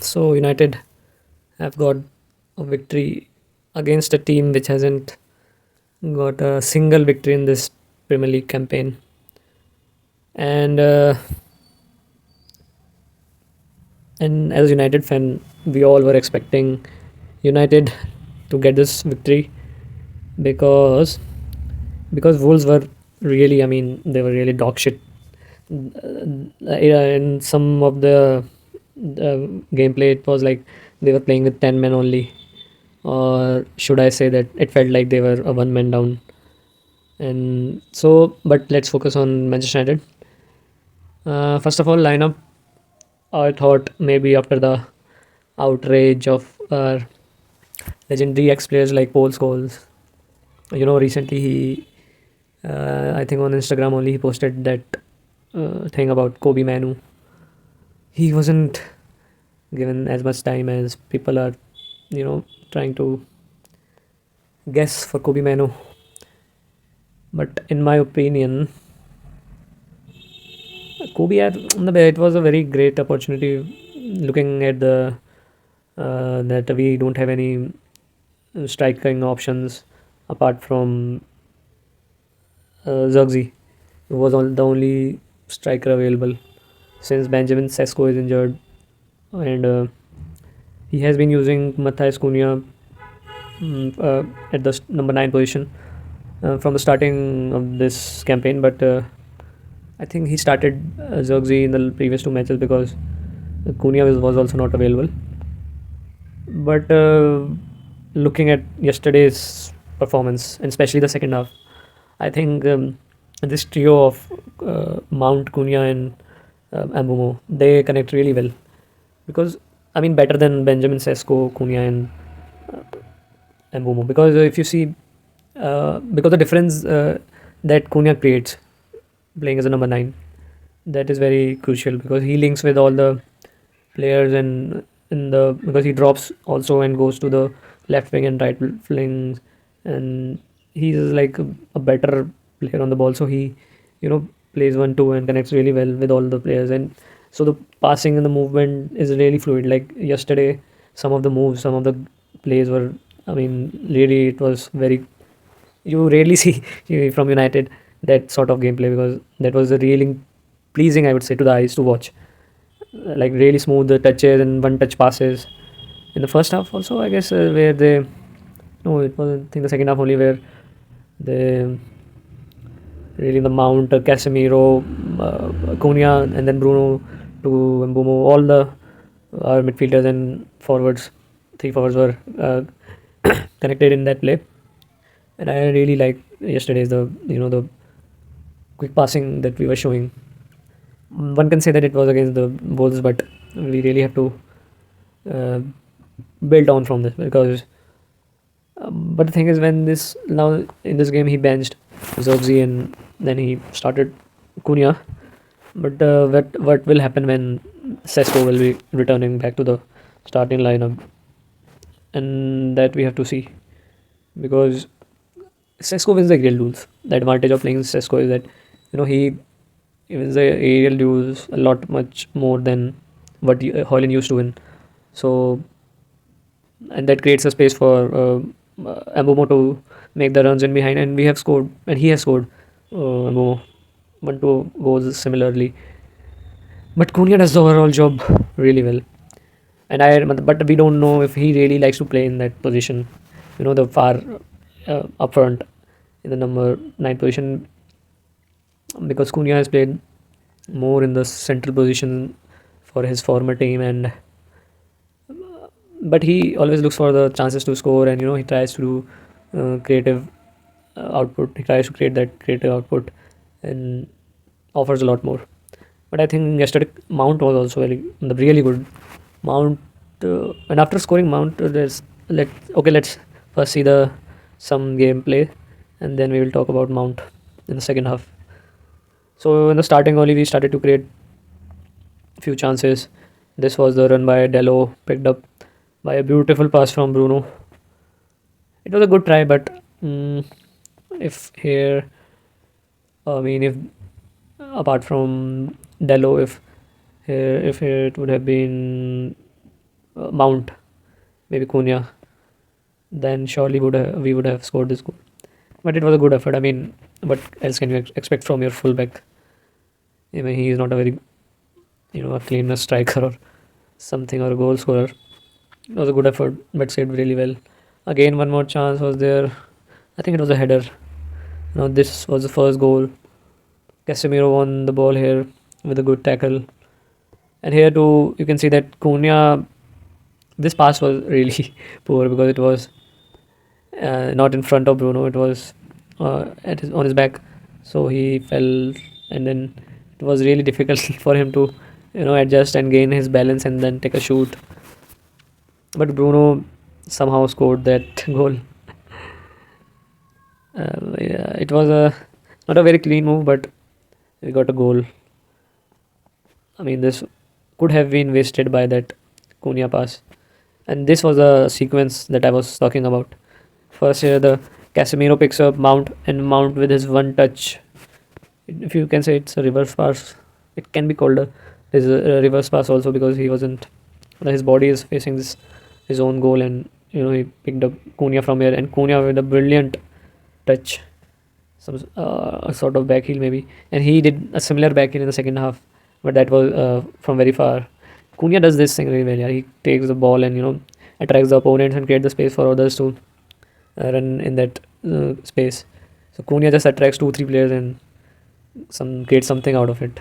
So United have got a victory against a team which hasn't got a single victory in this Premier League campaign. And and as a United fan, we all were expecting United to get this victory because Wolves were really, I mean, they were really dog shit. In some of the gameplay, it was like they were playing with 10 men only, or should I say that it felt like they were a one man down. And so, but let's focus on Manchester United. First of all, lineup. I thought maybe after the outrage of legendary ex players like Paul Scholes, recently I think on Instagram only he posted that thing about Kobbie Mainoo. He wasn't given as much time as people are, trying to guess for Kobbie Mainoo. But in my opinion, Kobe had it was a very great opportunity. Looking at the that we don't have any striking options apart from Zirkzee, who was the only striker available since Benjamin Sesko is injured, and he has been using Matheus Cunha at the number 9 position from the starting of this campaign. But I think he started Zirkzee in the previous two matches because Cunha was also not available. But looking at yesterday's performance, and especially the second half, I think this trio of Mount, Cunha, and Mbeumo, they connect really well. Because, I mean, better than Benjamin Sesko, Cunha, and Mbeumo. Because if you see, because the difference that Cunha creates playing as a number 9, that is very crucial because he links with all the players, and in the because he drops also and goes to the left wing and right wing, and he's like a better player on the ball, so he plays 1-2 and connects really well with all the players. And so the passing and the movement is really fluid. Like yesterday, some of the moves, some of the plays were, I mean, really, it was very, you rarely see from United that sort of gameplay, because that was a really pleasing, I would say, to the eyes to watch. Like really smooth touches and one touch passes in the first half also, I guess, where they, no, it was, I think, the second half only, where they really the Mount, Casemiro, Cunha, and then Bruno to Mbeumo, all the our midfielders and forwards, three forwards were connected in that play. And I really like yesterday's the quick passing that we were showing. One can say that it was against the Wolves, but we really have to uh, build on from this because. But the thing is, when this now in this game he benched Zirkzee and then he started Cunha. But what will happen when Sesko will be returning back to the starting lineup, and that we have to see, because Sesko wins the aerial duels. The advantage of playing Sesko is that he wins the aerial duels a lot much more than what Hojlund used to win. So, and that creates a space for Mbeumo to make the runs in behind, and we have scored, and he has scored Mbeumo 1-2 goals similarly. But Cunha does the overall job really well, but we don't know if he really likes to play in that position. The far up front in the number 9 position, because Cunha has played more in the central position for his former team, and but he always looks for the chances to score, and he tries to do creative output. He tries to create that creative output and offers a lot more. But I think yesterday Mount was also really good. Mount, and after scoring Mount, let's first see the some gameplay, and then we will talk about Mount in the second half. So in the starting only, we started to create few chances. This was the run by Diallo, picked up by a beautiful pass from Bruno. It was a good try, but if here, I mean, if apart from Dello, if here it would have been Mount, maybe Cunha, then surely we would have scored this goal. But it was a good effort. I mean, what else can you expect from your fullback? I mean, he is not a very, a cleaner striker or something, or a goal scorer. It was a good effort, but saved really well. Again, one more chance was there. I think it was a header. This was the first goal. Casemiro won the ball here with a good tackle. And here too, you can see that Cunha, this pass was really poor because it was not in front of Bruno. It was on his back, so he fell, and then it was really difficult for him to, adjust and gain his balance and then take a shoot. But Bruno somehow scored that goal. Yeah, it was not a very clean move, but we got a goal. I mean, this could have been wasted by that Cunha pass. And this was a sequence that I was talking about. First here, the Casemiro picks up Mount, and Mount with his one touch. If you can say it's a reverse pass, it can be called a reverse pass also, because he wasn't. His body is facing his own goal, and he picked up Cunha from here, and Cunha with a brilliant touch, some sort of back heel maybe, and he did a similar back heel in the second half, but that was from very far. Cunha does this thing really well. Yeah, he takes the ball and attracts the opponents and create the space for others to run in that space. So Cunha just attracts 2-3 players and creates something out of it.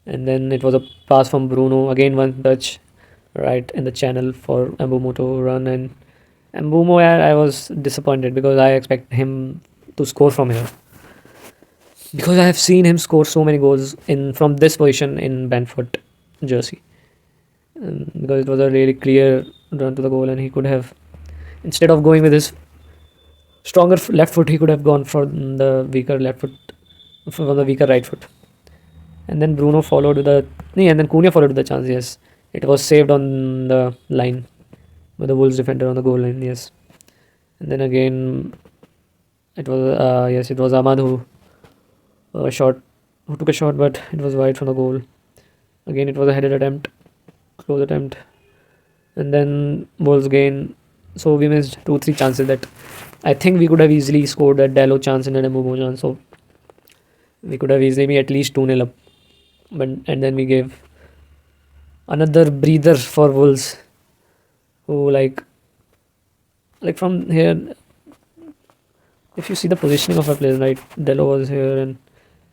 And then it was a pass from Bruno, again one touch right in the channel for Mbeumo to run, and Mbeumo, I was disappointed because I expect him to score from here, because I have seen him score so many goals in from this position in Brentford jersey, because it was a really clear run to the goal, and he could have, instead of going with his stronger left foot, he could have gone for the weaker left foot, from the weaker right foot. And then Bruno followed with and then Cunha followed with the chance. Yes, it was saved on the line with the Wolves defender on the goal line. Yes, and then again it was Ahmad who took a shot, but it was wide from the goal. Again, it was a headed attempt, close attempt, and then Wolves gain. So we missed 2-3 chances that I think we could have easily scored, that Diallo chance and a Mbeumo chance. So we could have easily been at least 2-0 up. And then we gave another breather for Wolves, who like from here, if you see the positioning of our players, right, Diallo was here, and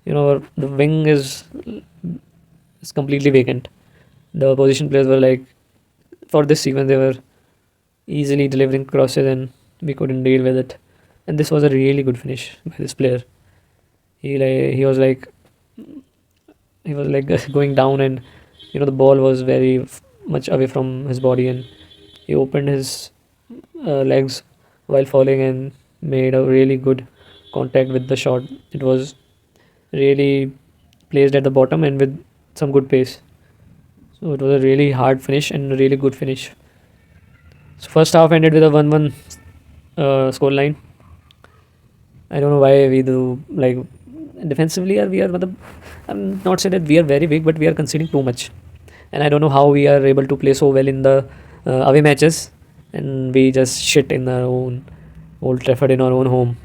the wing is completely vacant. The position players were like, for this sequence, they were easily delivering crosses, and we couldn't deal with it. And this was a really good finish by this player. He was like going down, and the ball was very much away from his body, and he opened his legs while falling and made a really good contact with the shot. It was really placed at the bottom and with some good pace. So it was a really hard finish and a really good finish. So first half ended with a 1-1 score line. I don't know why we do like defensively. I'm not saying that we are very big, but we are conceding too much, and I don't know how we are able to play so well in the away matches, and we just shit in our own Old Trafford in our own home,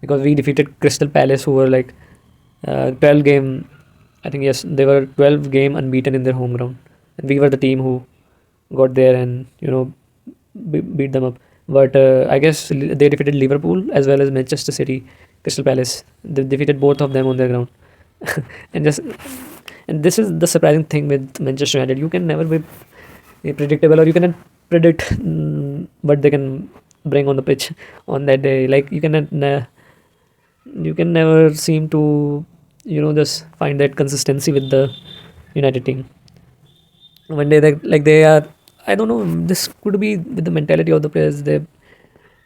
because we defeated Crystal Palace, who were like 12 game. I think yes, they were 12 game unbeaten in their home ground, and we were the team who got there and beat them up. But I guess they defeated Liverpool as well as Manchester City, Crystal Palace. They defeated both of them on their ground. and this is the surprising thing with Manchester United. You can never be predictable, or you cannot predict what they can bring on the pitch on that day. Like you can never seem to just find that consistency with the United team. One day they are, I don't know, this could be with the mentality of the players. They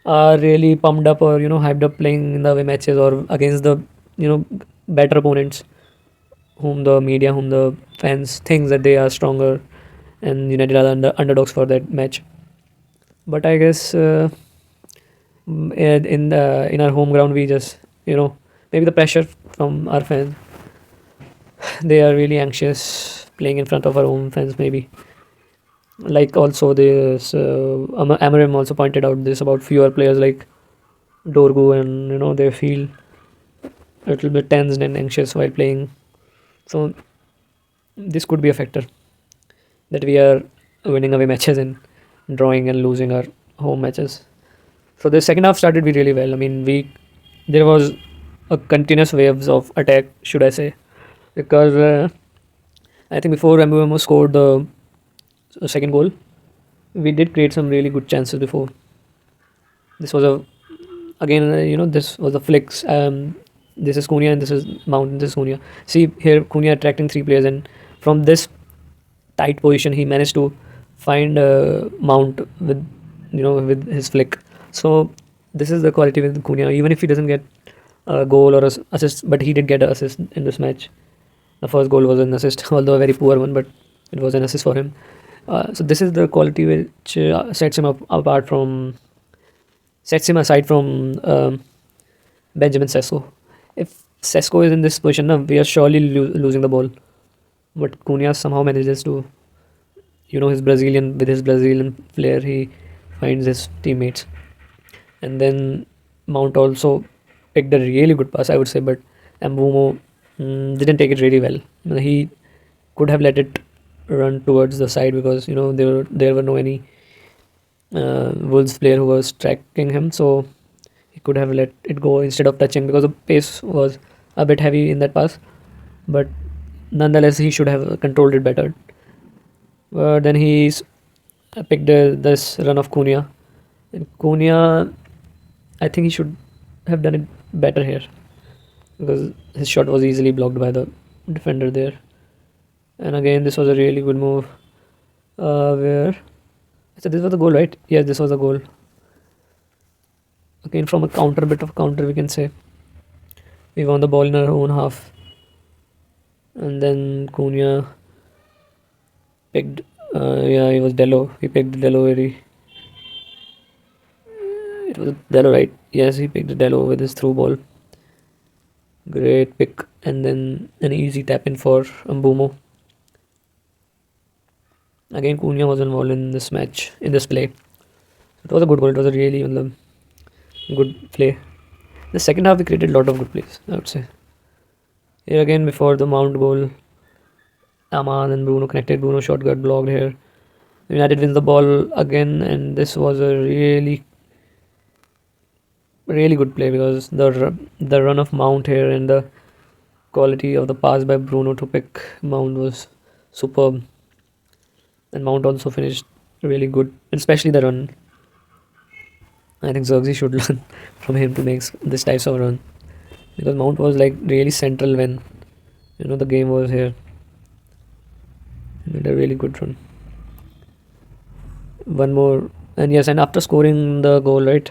are really pumped up or hyped up playing in the away matches or against the better opponents, whom the fans thinks that they are stronger, and United are the underdogs for that match. But I guess in our home ground, we just maybe the pressure from our fans, they are really anxious playing in front of our own fans maybe. Like also this, Amorim also pointed out this about fewer players like Dorgu, and they feel a little bit tensed and anxious while playing. So this could be a factor that we are winning away matches and drawing and losing our home matches. So the second half started really well. I mean, there was a continuous waves of attack, should I say, because I think before Mbeumo scored the second goal, we did create some really good chances before. This was a again, this was a flicks. This is Cunha and this is Mount and this is Cunha. See here, Cunha attracting three players, and from this tight position, he managed to find Mount with his flick. So this is the quality with Cunha. Even if he doesn't get a goal or assist, but he did get an assist in this match. The first goal was an assist, although a very poor one, but it was an assist for him. So this is the quality which sets him aside from Benjamin Sesko. If Sesko is in this position, now we are surely losing the ball. But Cunha somehow manages to, his Brazilian flair, he finds his teammates. And then Mount also picked a really good pass, I would say, but Mbeumo didn't take it really well. He could have let it run towards the side because there were no any Wolves player who was tracking him, so he could have let it go instead of touching because the pace was a bit heavy in that pass. But nonetheless, he should have controlled it better. But then he's picked this run of Cunha. And Cunha, I think he should have done it better here because his shot was easily blocked by the defender there. And again, this was a really good move. Where so this was the goal, right? Yes, this was the goal. Again, from a bit of counter, we can say we won the ball in our own half, and then Cunha picked. Yeah, it was Diallo. He picked Diallo very. It was Diallo, right? Yes, he picked Diallo with his through ball. Great pick, and then an easy tap in for Mbeumo. Again, Cunha was involved in this match, in this play. It was a good goal. It was a really good play. The second half, we created a lot of good plays, I would say. Here again, before the Mount goal, Aman and Bruno connected. Bruno shot got blocked here. United wins the ball again, and this was a really good play because the run of Mount here and the quality of the pass by Bruno to pick Mount was superb. And Mount also finished really good, especially the run. I think Zirkzee should learn from him to make this types of run because Mount was like really central when the game was here. He made a really good run. One more, and yes, and after scoring the goal, right,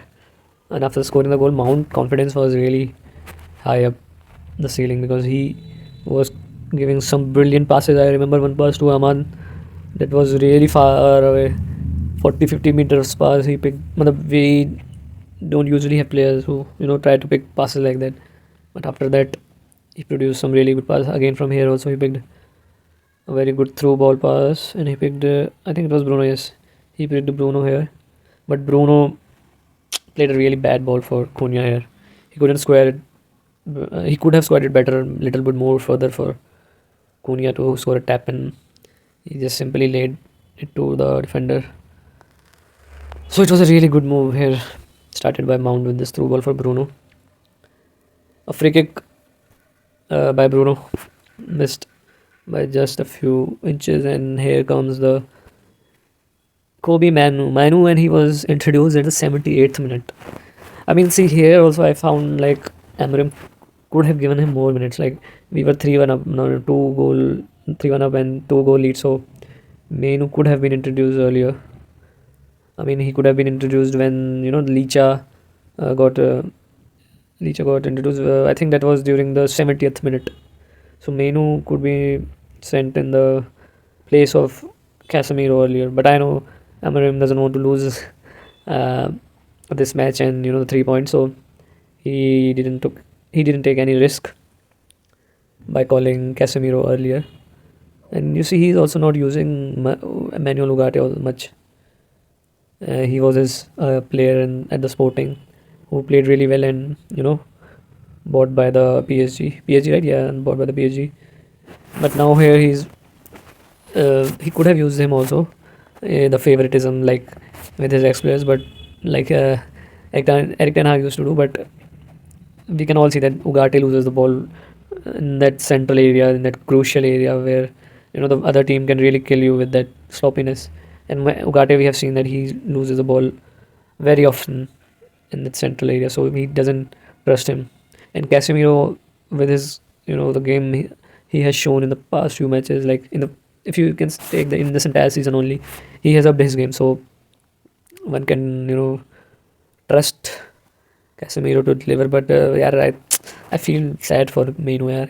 and after scoring the goal, Mount confidence was really high up the ceiling because he was giving some brilliant passes. I remember one pass to Aman that was really far away, 40-50 meters pass he picked. We don't usually have players who try to pick passes like that, but after that he produced some really good pass. Again from here also he picked a very good through ball pass, and he picked I think it was Bruno. Yes, he picked Bruno here, but Bruno played a really bad ball for Cunha here. He couldn't square it. He could have squared it better, a little bit more further for Cunha to score a tap, and he just simply laid it to the defender. So it was a really good move here, started by Mount with this through ball for Bruno. A free kick by Bruno, missed by just a few inches, and here comes the Kobbie Mainoo, and he was introduced at the 78th minute. I mean, see here also I found like Amorim could have given him more minutes. Like we were 3-1 up, no, 3-1 up and 2-goal lead. So Mainoo could have been introduced earlier. I mean, he could have been introduced when Licha got introduced. I think that was during the 70th minute. So Mainoo could be sent in the place of Casemiro earlier. But I know Amorim doesn't want to lose this match and the 3 points. So he didn't take any risk by calling Casemiro earlier. And you see, he's also not using Manuel Ugarte all much. He was his player at the Sporting, who played really well and bought by the PSG. PSG, right? Yeah, and bought by the PSG. But now here he could have used him also. The favoritism, like with his ex players, but like Eric Ten Hag used to do. But we can all see that Ugarte loses the ball in that central area, in that crucial area where the other team can really kill you with that sloppiness. And Ugarte, we have seen that he loses the ball very often in that central area, so he doesn't trust him. And Casemiro, with his the game he has shown in the past few matches, like in the if you can take the in this entire season only, he has upped his game. So one can trust Casemiro to deliver. But yeah, I feel sad for Mainoo. Yeah,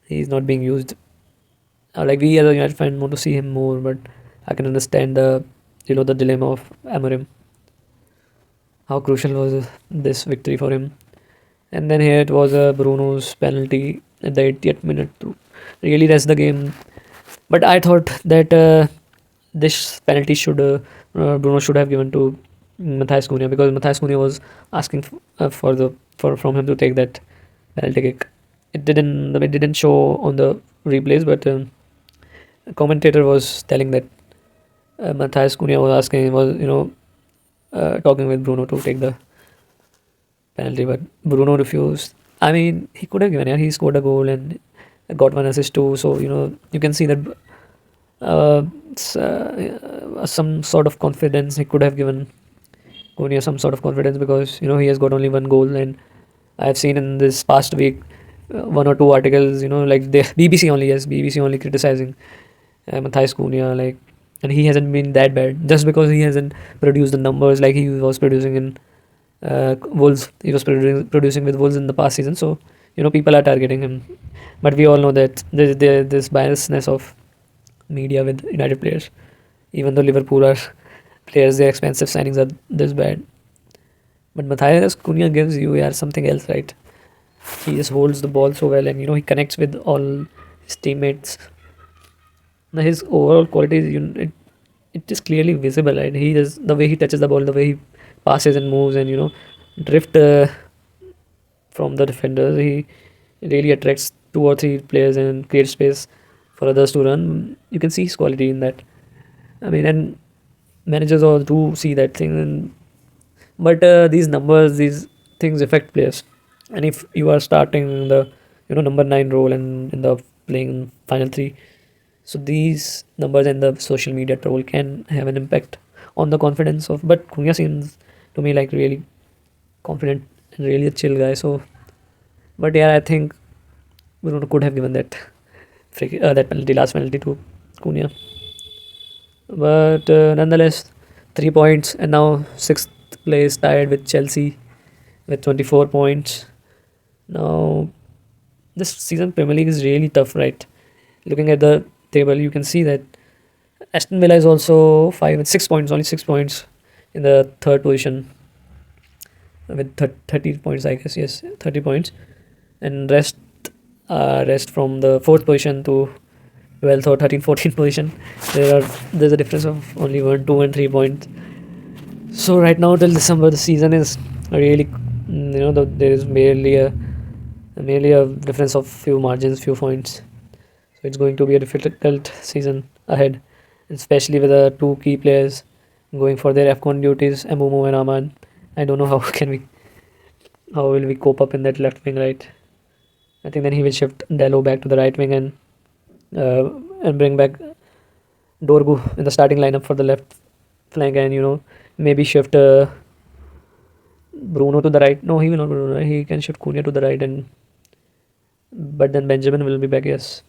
he's not being used. Like we as a United fan want to see him more, but I can understand the dilemma of Amorim. How crucial was this victory for him? And then here it was Bruno's penalty at the 80th minute to really rest the game. But I thought that this penalty should Bruno should have given to Matheus Cunha, because Matheus Cunha was asking for from him to take that penalty kick. It didn't show on the replays, but a commentator was telling that Matheus Cunha was asking was talking with Bruno to take the penalty, but Bruno refused. I mean, he could have given. Yeah, he scored a goal and got one assist too. So you can see that some sort of confidence he could have given Konya, some sort of confidence, because he has got only one goal. And I have seen in this past week one or two articles, like the BBC only criticizing Matheus Cunha, like, and he hasn't been that bad just because he hasn't produced the numbers like he was producing in Wolves. He was producing with Wolves in the past season, so people are targeting him. But we all know that there's this biasness of media with United players. Even though Liverpool are players, their expensive signings are this bad. But Matthias Cunha gives you something else, right? He just holds the ball so well, and he connects with all his teammates. Now his overall quality is it is clearly visible, right? He does the way he touches the ball, the way he passes and moves, and drift from the defenders. He really attracts two or three players and creates space for others to run. You can see his quality in that. I mean, and managers all do see that thing, but these numbers, these things affect players. And if you are starting the number 9 role and in the playing final three, so these numbers and the social media troll can have an impact on the confidence of. But Cunha seems to me like really confident and really a chill guy. So, but yeah, I think Bruno could have given that penalty, last penalty to Cunha. But nonetheless, 3 points, and now sixth place tied with Chelsea with 24 points. Now, this season Premier League is really tough, right? Looking at the table, you can see that Aston Villa is also 5 and 6 points, only 6 points in the third position with 30 points, I guess. Yes, 30 points, and rest from the fourth position to 12th or 13th, 14th position. There's a difference of only 1, 2, and 3 points. So right now till December, the season is really there is merely a difference of few margins, few points. So it's going to be a difficult season ahead, especially with the two key players going for their AFCON duties, Mbeumo and Ahmad. I don't know how will we cope up in that left wing, right? I think then he will shift Diallo back to the right wing and bring back Dorgu in the starting lineup for the left flank, and maybe shift Bruno to the right. No, he will not. Bruno. He can shift Cunha to the right, but then Benjamin will be back. Yes,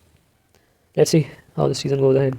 let's see how the season goes ahead.